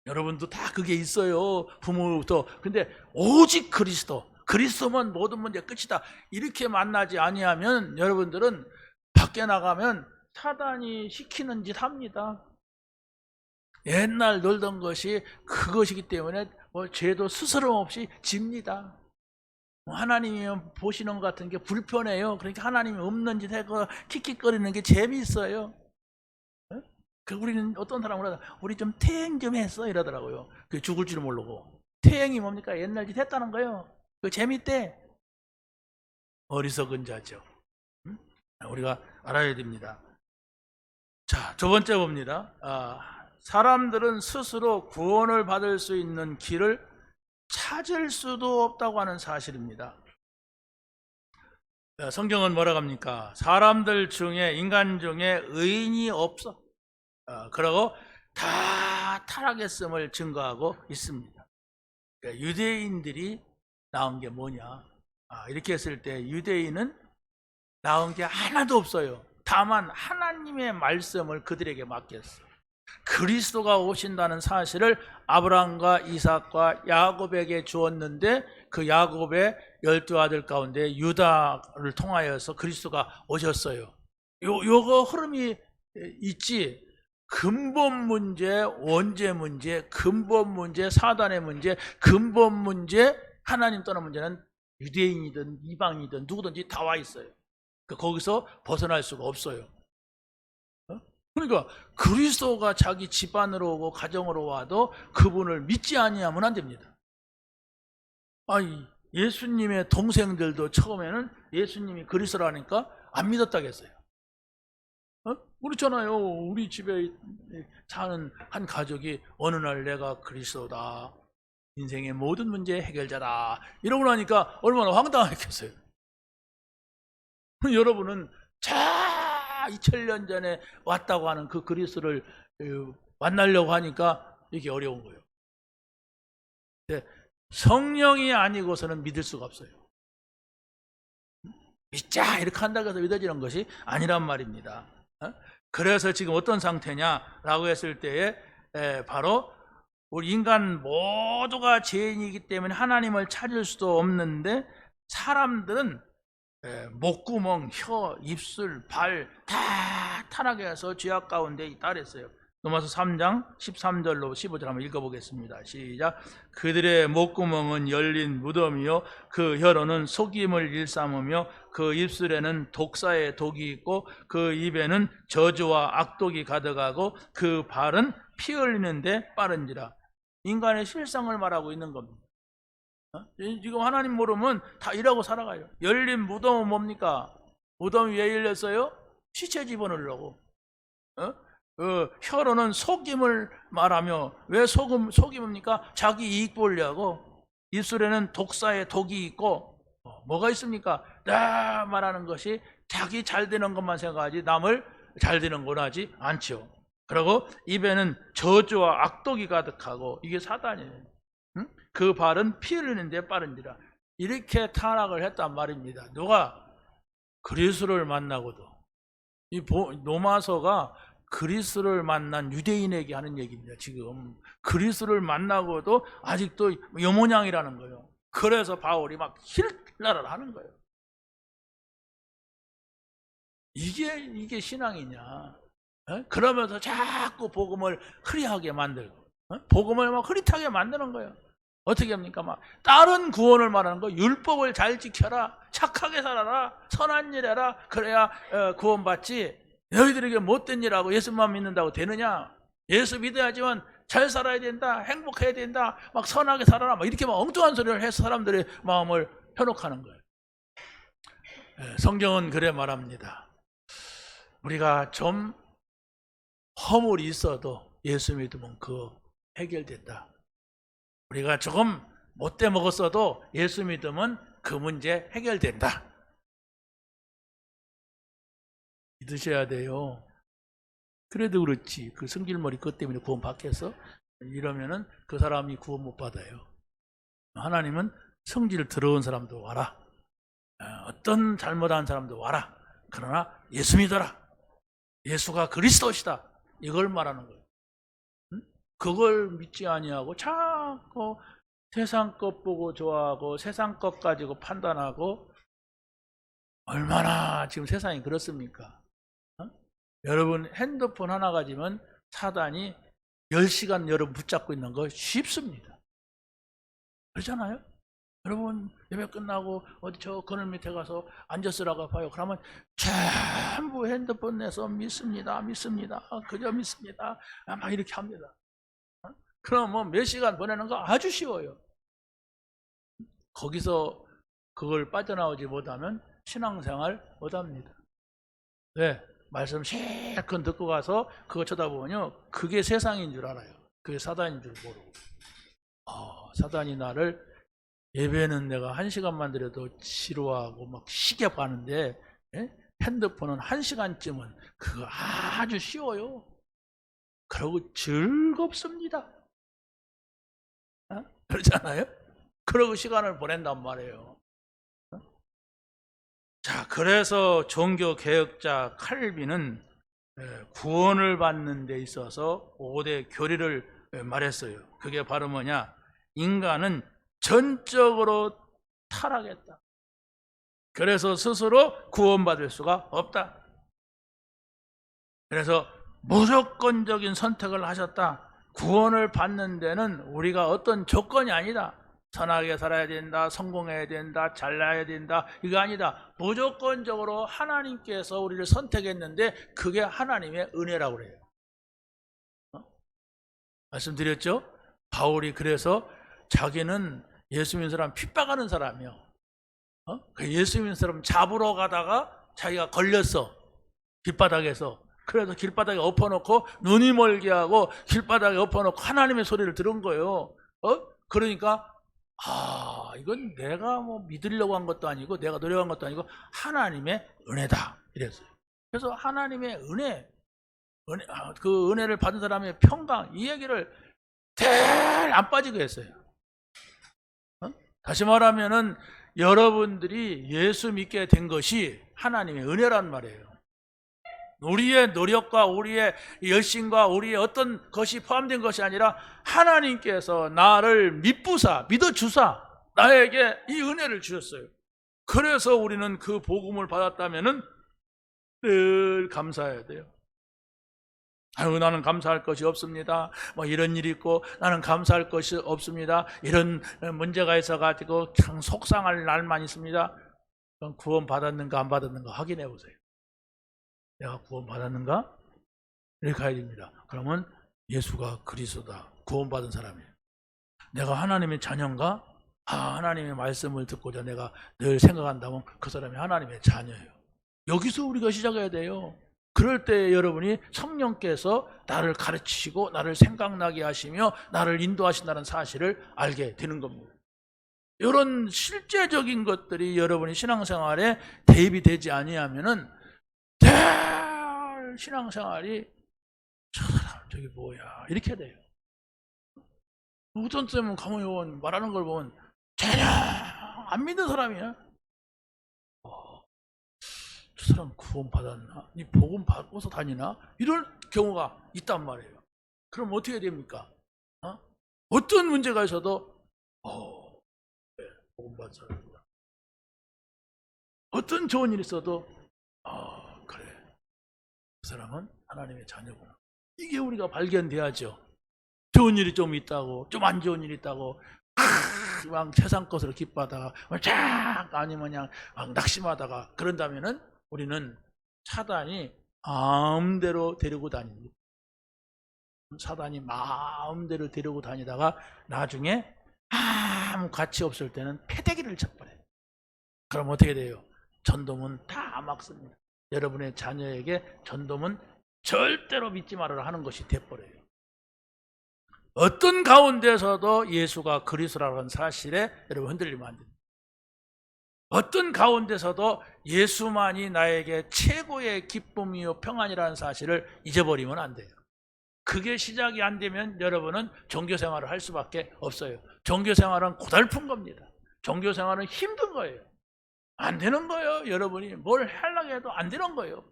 여러분도 다 그게 있어요. 부모부터. 근데 오직 그리스도면 모든 문제 끝이다. 이렇게 만나지 아니하면 여러분들은 밖에 나가면 사단이 시키는 짓 합니다. 옛날 놀던 것이 그것이기 때문에 죄도 스스럼 없이 집니다. 하나님이 보시는 것 같은 게 불편해요. 그러니까 하나님이 없는 짓 하고 킥킥거리는 게 재미있어요. 우리는 어떤 사람은 그러다, 우리 좀 퇴행 좀 했어 이러더라고요. 그 죽을 줄 모르고. 퇴행이 뭡니까? 옛날 짓 했다는 거예요. 그 재밌대. 어리석은 자죠. 우리가 알아야 됩니다. 자, 두 번째 봅니다. 사람들은 스스로 구원을 받을 수 있는 길을 찾을 수도 없다고 하는 사실입니다. 성경은 뭐라고 합니까? 사람들 중에, 인간 중에 의인이 없어. 그러고 다 타락했음을 증거하고 있습니다. 그러니까 유대인들이 나온 게 뭐냐? 이렇게 했을 때 유대인은 나온 게 하나도 없어요. 다만 하나님의 말씀을 그들에게 맡겼어요. 그리스도가 오신다는 사실을 아브라함과 이삭과 야곱에게 주었는데, 그 야곱의 12아들 가운데 유다를 통하여서 그리스도가 오셨어요. 요거 흐름이 있지. 근본 문제, 원죄 문제, 근본 문제, 사단의 문제, 근본 문제, 하나님 떠난 문제는 유대인이든 이방이든 누구든지 다 와 있어요. 거기서 벗어날 수가 없어요. 그러니까 그리스도가 자기 집안으로 오고 가정으로 와도 그분을 믿지 아니하면 안 됩니다. 예수님의 동생들도 처음에는 예수님이 그리스도라니까 안 믿었다겠어요. 그렇잖아요. 우리 집에 사는 한 가족이 어느 날 내가 그리스도다, 인생의 모든 문제 해결자다 이러고 나니까 얼마나 황당했겠어요. 여러분은 2000년 전에 왔다고 하는 그 그리스도를 만나려고 하니까 이게 어려운 거예요. 성령이 아니고서는 믿을 수가 없어요. 믿자 이렇게 한다고 해서 믿어지는 것이 아니란 말입니다. 그래서 지금 어떤 상태냐라고 했을 때에 바로 우리 인간 모두가 죄인이기 때문에 하나님을 찾을 수도 없는데, 사람들은 목구멍, 혀, 입술, 발 다 타락해서 죄악 가운데 있다 그랬어요. 로마서 3장 13절로 15절 한번 읽어보겠습니다. 시작. 그들의 목구멍은 열린 무덤이요, 그 혀로는 속임을 일삼으며, 그 입술에는 독사의 독이 있고, 그 입에는 저주와 악독이 가득하고, 그 발은 피 흘리는데 빠른지라. 인간의 실상을 말하고 있는 겁니다. 지금 하나님 모르면 다 이러고 살아가요. 열린 무덤은 뭡니까? 무덤이 왜 열렸어요? 시체 집어넣으려고. 혀로는 속임을 말하며, 왜 속임입니까? 자기 이익 보려고. 입술에는 독사의 독이 있고, 뭐가 있습니까? 나 말하는 것이 자기 잘 되는 것만 생각하지 남을 잘 되는 건 하지 않죠. 그리고 입에는 저주와 악독이 가득하고, 이게 사단이에요. 그 발은 피 흘리는 데 빠른지라. 이렇게 타락을 했단 말입니다. 누가? 그리스도를 만나고도. 이 로마서가 그리스도를 만난 유대인에게 하는 얘기입니다. 지금 그리스도를 만나고도 아직도 여모냥이라는 거예요. 그래서 바울이 막 힐나를 하는 거예요. 이게 신앙이냐? 그러면서 자꾸 복음을 흐리하게 만들고, 복음을 막 흐릿하게 만드는 거예요. 어떻게 합니까? 막 다른 구원을 말하는 거, 율법을 잘 지켜라, 착하게 살아라, 선한 일 해라, 그래야 구원받지. 너희들에게 못된 일하고 예수만 믿는다고 되느냐? 예수 믿어야지만 잘 살아야 된다, 행복해야 된다, 막 선하게 살아라, 막 이렇게 막 엉뚱한 소리를 해서 사람들의 마음을 현혹하는 거예요. 성경은 그래 말합니다. 우리가 좀 허물이 있어도 예수 믿으면 그거 해결된다. 우리가 조금 못돼 먹었어도 예수 믿으면 그 문제 해결된다. 믿으셔야 돼요. 그래도 그렇지, 그 성질머리 그것 때문에 구원 받겠어? 이러면은 그 사람이 구원 못 받아요. 하나님은 성질 더러운 사람도 와라, 어떤 잘못한 사람도 와라, 그러나 예수 믿어라, 예수가 그리스도시다, 이걸 말하는 거예요. 그걸 믿지 아니하고 자꾸 세상 것 보고 좋아하고 세상 것 가지고 판단하고, 얼마나 지금 세상이 그렇습니까? 여러분 핸드폰 하나 가지면 사단이 10시간 여러분 붙잡고 있는 거 쉽습니다. 그렇잖아요? 여러분 예배 끝나고 어디 저 그늘 밑에 가서 앉았으라고 봐요. 그러면 전부 핸드폰 내서 믿습니다, 그저 믿습니다, 막 이렇게 합니다. 그럼 뭐 몇 시간 보내는 거 아주 쉬워요. 거기서 그걸 빠져나오지 못하면 신앙생활 못합니다. 왜? 말씀 실컷 듣고 가서 그거 쳐다보면요, 그게 세상인 줄 알아요. 그게 사단인 줄 모르고. 사단이 나를, 예배는 내가 1시간만 드려도 지루하고 막 시계 봐는데, 핸드폰은 1시간쯤은 그거 아주 쉬워요. 그러고 즐겁습니다. 그렇잖아요? 그러고 시간을 보낸단 말이에요. 자, 그래서 종교개혁자 칼빈은 구원을 받는 데 있어서 5대 교리를 말했어요. 그게 바로 뭐냐? 인간은 전적으로 타락했다. 그래서 스스로 구원받을 수가 없다. 그래서 무조건적인 선택을 하셨다. 구원을 받는 데는 우리가 어떤 조건이 아니다. 선하게 살아야 된다, 성공해야 된다, 잘나야 된다, 이거 아니다. 무조건적으로 하나님께서 우리를 선택했는데 그게 하나님의 은혜라고 그래요. 말씀드렸죠? 바울이 그래서 자기는 예수 믿는 사람 핍박하는 사람이요. 예수 믿는 사람 잡으러 가다가 자기가 걸렸어. 길바닥에서. 그래서 길바닥에 엎어놓고 눈이 멀게 하고 길바닥에 엎어놓고 하나님의 소리를 들은 거예요. 그러니까 이건 내가 뭐 믿으려고 한 것도 아니고 내가 노력한 것도 아니고 하나님의 은혜다 이랬어요. 그래서 하나님의 은혜, 그 은혜를 받은 사람의 평강, 이 얘기를 잘 안 빠지게 했어요. 다시 말하면은 여러분들이 예수 믿게 된 것이 하나님의 은혜란 말이에요. 우리의 노력과 우리의 열심과 우리의 어떤 것이 포함된 것이 아니라 하나님께서 나를 믿어주사 나에게 이 은혜를 주셨어요. 그래서 우리는 그 복음을 받았다면은 늘 감사해야 돼요. 나는 감사할 것이 없습니다. 뭐 이런 일이 있고 나는 감사할 것이 없습니다. 이런 문제가 있어가지고 참 속상할 날만 있습니다. 그럼 구원 받았는가 안 받았는가 확인해 보세요. 내가 구원 받았는가? 이렇게 가야 됩니다. 그러면 예수가 그리스도다, 구원 받은 사람이에요. 내가 하나님의 자녀인가? 하나님의 말씀을 듣고자 내가 늘 생각한다면 그 사람이 하나님의 자녀예요. 여기서 우리가 시작해야 돼요. 그럴 때 여러분이 성령께서 나를 가르치시고 나를 생각나게 하시며 나를 인도하신다는 사실을 알게 되는 겁니다. 이런 실제적인 것들이 여러분이 신앙생활에 대입이 되지 아니하면은 늘 신앙생활이 저 사람 저기 뭐야 이렇게 돼요. 어떤 때는 가만히 말하는 걸 보면 전혀 안 믿는 사람이야. 저 사람 구원 받았나? 이 복음 받고서 다니나? 이런 경우가 있단 말이에요. 그럼 어떻게 됩니까? 어떤 문제가 있어도 네, 복음 받은 사람이다. 어떤 좋은 일이 있어도 그래 그 사람은 하나님의 자녀구나. 이게 우리가 발견돼야죠. 좋은 일이 좀 있다고 좀 안 좋은 일이 있다고 막 세상 것으로 기뻐하다가 쫙 아니면 그냥 막 낙심하다가 그런다면은 우리는 사단이 마음대로 데리고 다닙니다. 사단이 마음대로 데리고 다니다가 나중에 아무 가치 없을 때는 패대기를 쳐버려요. 그럼 어떻게 돼요? 전도문 다 막습니다. 여러분의 자녀에게 전도문 절대로 믿지 말아라 하는 것이 돼버려요. 어떤 가운데서도 예수가 그리스도라는 사실에 여러분 흔들리면 안 됩니다. 어떤 가운데서도 예수만이 나에게 최고의 기쁨이요 평안이라는 사실을 잊어버리면 안 돼요. 그게 시작이 안 되면 여러분은 종교생활을 할 수밖에 없어요. 종교생활은 고달픈 겁니다. 종교생활은 힘든 거예요. 안 되는 거예요. 여러분이 뭘 하려고 해도 안 되는 거예요.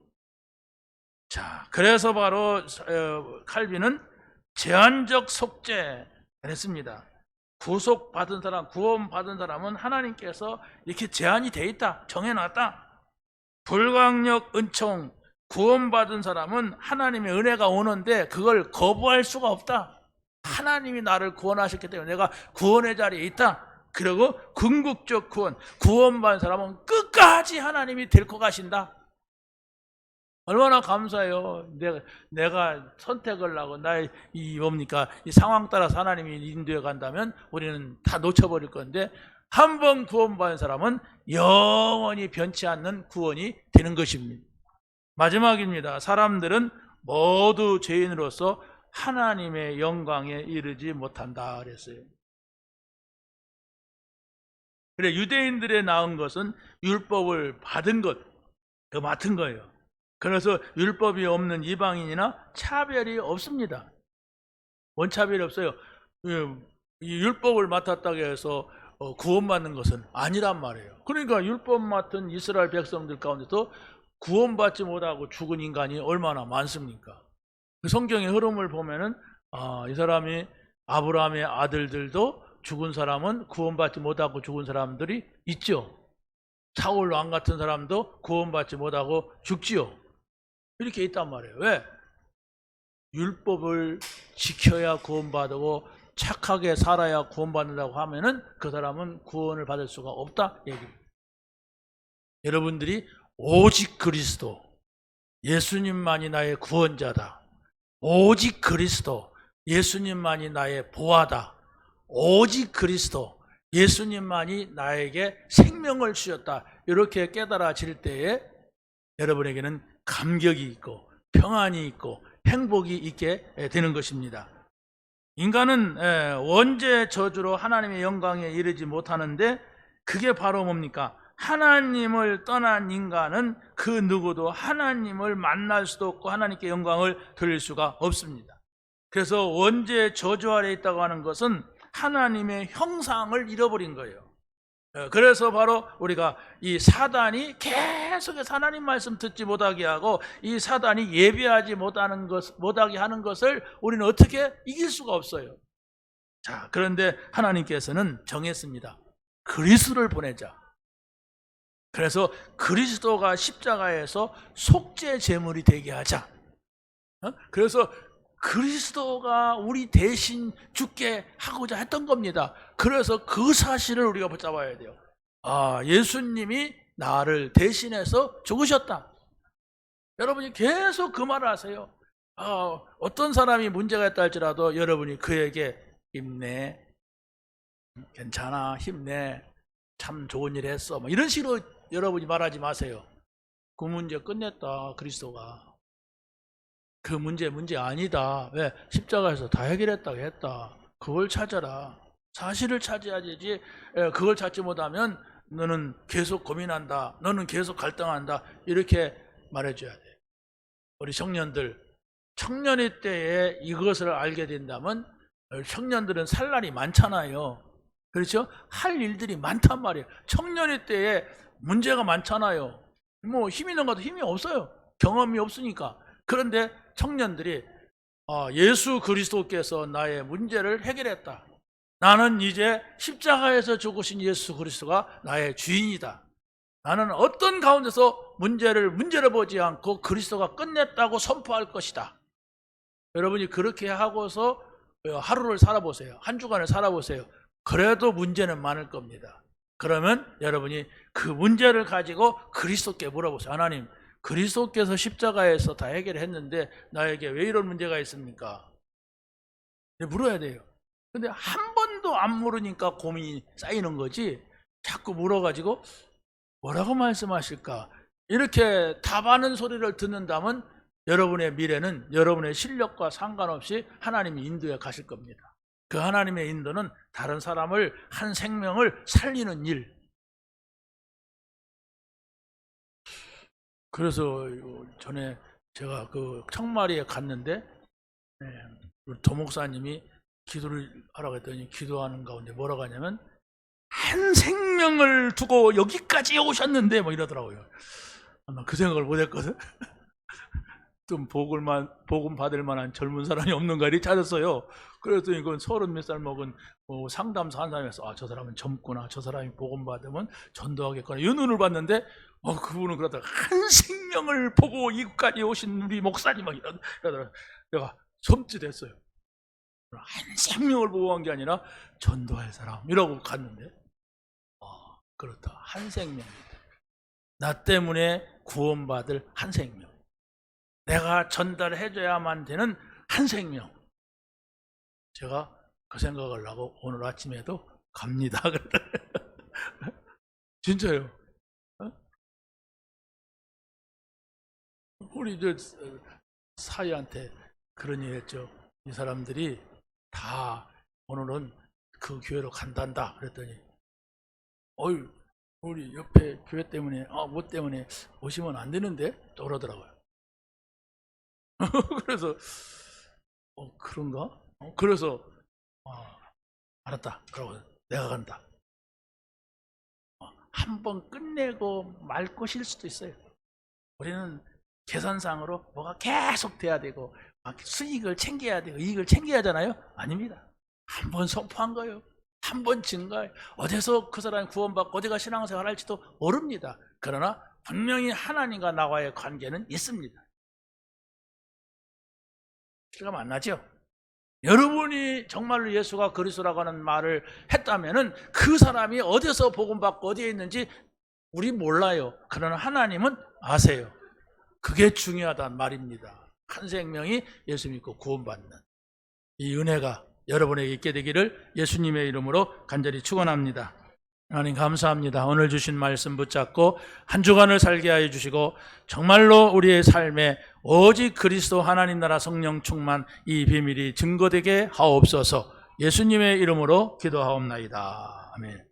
자, 그래서 바로 칼빈은 제한적 속죄를 했습니다. 구속받은 사람, 구원받은 사람은 하나님께서 이렇게 제한이 돼 있다, 정해놨다. 불강력 은총, 구원받은 사람은 하나님의 은혜가 오는데 그걸 거부할 수가 없다. 하나님이 나를 구원하셨기 때문에 내가 구원의 자리에 있다. 그리고 궁극적 구원, 구원받은 사람은 끝까지 하나님이 데리고 가신다. 얼마나 감사해요. 내가 선택을 하고 이 상황 따라서 하나님이 인도해 간다면 우리는 다 놓쳐버릴 건데 한 번 구원받은 사람은 영원히 변치 않는 구원이 되는 것입니다. 마지막입니다. 사람들은 모두 죄인으로서 하나님의 영광에 이르지 못한다 그랬어요. 그래 유대인들에 나온 것은 율법을 받은 것, 그 맡은 거예요. 그래서 율법이 없는 이방인이나 차별이 없습니다. 원차별이 없어요. 이 율법을 맡았다고 해서 구원받는 것은 아니란 말이에요. 그러니까 율법 맡은 이스라엘 백성들 가운데도 구원받지 못하고 죽은 인간이 얼마나 많습니까? 그 성경의 흐름을 보면은 이 사람이 아브라함의 아들들도 죽은 사람은 구원받지 못하고 죽은 사람들이 있죠. 사울 왕 같은 사람도 구원받지 못하고 죽지요. 이렇게 있단 말이에요. 왜? 율법을 지켜야 구원받고 착하게 살아야 구원받는다고 하면은 그 사람은 구원을 받을 수가 없다 얘기입니다. 여러분들이 오직 그리스도, 예수님만이 나의 구원자다. 오직 그리스도, 예수님만이 나의 보화다. 오직 그리스도, 예수님만이 나에게 생명을 주셨다. 이렇게 깨달아질 때에 여러분에게는 감격이 있고 평안이 있고 행복이 있게 되는 것입니다. 인간은 원죄 저주로 하나님의 영광에 이르지 못하는데 그게 바로 뭡니까? 하나님을 떠난 인간은 그 누구도 하나님을 만날 수도 없고 하나님께 영광을 돌릴 수가 없습니다. 그래서 원죄 저주 아래 있다고 하는 것은 하나님의 형상을 잃어버린 거예요. 그래서 바로 우리가 이 사단이 계속해서 하나님 말씀 듣지 못하게 하고 이 사단이 예배하지 못하게 하는 것을 우리는 어떻게 이길 수가 없어요. 자, 그런데 하나님께서는 정했습니다. 그리스도를 보내자. 그래서 그리스도가 십자가에서 속죄 제물이 되게 하자. 그래서 그리스도가 우리 대신 죽게 하고자 했던 겁니다. 그래서 그 사실을 우리가 붙잡아야 돼요. 예수님이 나를 대신해서 죽으셨다. 여러분이 계속 그 말을 하세요. 어떤 사람이 문제가 있다 할지라도 여러분이 그에게 힘내, 괜찮아, 힘내, 참 좋은 일 했어, 뭐 이런 식으로 여러분이 말하지 마세요. 그 문제 끝냈다, 그리스도가. 그 문제 아니다. 왜? 십자가에서 다 해결했다고 했다. 그걸 찾아라. 사실을 찾아야 되지. 그걸 찾지 못하면 너는 계속 고민한다, 너는 계속 갈등한다, 이렇게 말해줘야 돼. 우리 청년의 때에 이것을 알게 된다면, 청년들은 살 날이 많잖아요. 그렇죠? 할 일들이 많단 말이에요. 청년의 때에 문제가 많잖아요. 뭐 힘 있는 것도 힘이 없어요. 경험이 없으니까. 그런데 청년들이 예수 그리스도께서 나의 문제를 해결했다. 나는 이제 십자가에서 죽으신 예수 그리스도가 나의 주인이다. 나는 어떤 가운데서 문제를 보지 않고 그리스도가 끝냈다고 선포할 것이다. 여러분이 그렇게 하고서 하루를 살아보세요. 한 주간을 살아보세요. 그래도 문제는 많을 겁니다. 그러면 여러분이 그 문제를 가지고 그리스도께 물어보세요. 하나님, 그리스도께서 십자가에서 다 해결했는데 나에게 왜 이런 문제가 있습니까? 물어야 돼요. 근데 한 번도 안 물으니까 고민이 쌓이는 거지, 자꾸 물어가지고 뭐라고 말씀하실까? 이렇게 답하는 소리를 듣는다면 여러분의 미래는 여러분의 실력과 상관없이 하나님이 인도해 가실 겁니다. 그 하나님의 인도는 다른 사람을, 한 생명을 살리는 일. 그래서 전에 제가 그 청마리에 갔는데 도목사님이 기도를 하라고 했더니 기도하는 가운데 뭐라고 하냐면 한 생명을 두고 여기까지 오셨는데 뭐 이러더라고요. 나 그 생각을 못했거든. 좀 복음 받을 만한 젊은 사람이 없는가 이렇게 찾았어요. 그랬더니 그건 30 몇 살 먹은 상담사 한 사람이었어. 저 사람은 젊구나, 저 사람이 복음 받으면 전도하겠구나, 이 눈을 봤는데 그분은 그러다가 한 생명을 보고 이곳까지 오신 우리 목사님 막 이러더라고요. 내가 섬찟했어요. 한 생명을 보고 간 게 아니라 전도할 사람이라고 갔는데 그렇다. 한 생명이다. 나 때문에 구원받을 한 생명, 내가 전달해줘야만 되는 한 생명. 제가 그 생각을 하고 오늘 아침에도 갑니다. 진짜요. 우리 사위한테 그런 얘기 했죠. 이 사람들이 다 오늘은 그 교회로 간단다 그랬더니 우리 옆에 교회 때문에 뭐 때문에 오시면 안 되는데 또 그러더라고요. 그래서 그런가? 그래서 알았다. 그러고 내가 간다. 한번 끝내고 말 것일 수도 있어요. 우리는 계산상으로 뭐가 계속 돼야 되고 수익을 챙겨야 되고 이익을 챙겨야 하잖아요. 아닙니다. 한번 선포한 거예요. 한번 증거해요. 어디서 그 사람이 구원받고 어디가 신앙생활 할지도 모릅니다. 그러나 분명히 하나님과 나와의 관계는 있습니다. 실감 안 나죠? 여러분이 정말로 예수가 그리스도라고 하는 말을 했다면은 그 사람이 어디서 복음받고 어디에 있는지 우리 몰라요. 그러나 하나님은 아세요. 그게 중요하단 말입니다. 한 생명이 예수 믿고 구원받는 이 은혜가 여러분에게 있게 되기를 예수님의 이름으로 간절히 축원합니다. 하나님 감사합니다. 오늘 주신 말씀 붙잡고 한 주간을 살게 하여 주시고 정말로 우리의 삶에 오직 그리스도 하나님 나라 성령 충만 이 비밀이 증거되게 하옵소서. 예수님의 이름으로 기도하옵나이다. 아멘.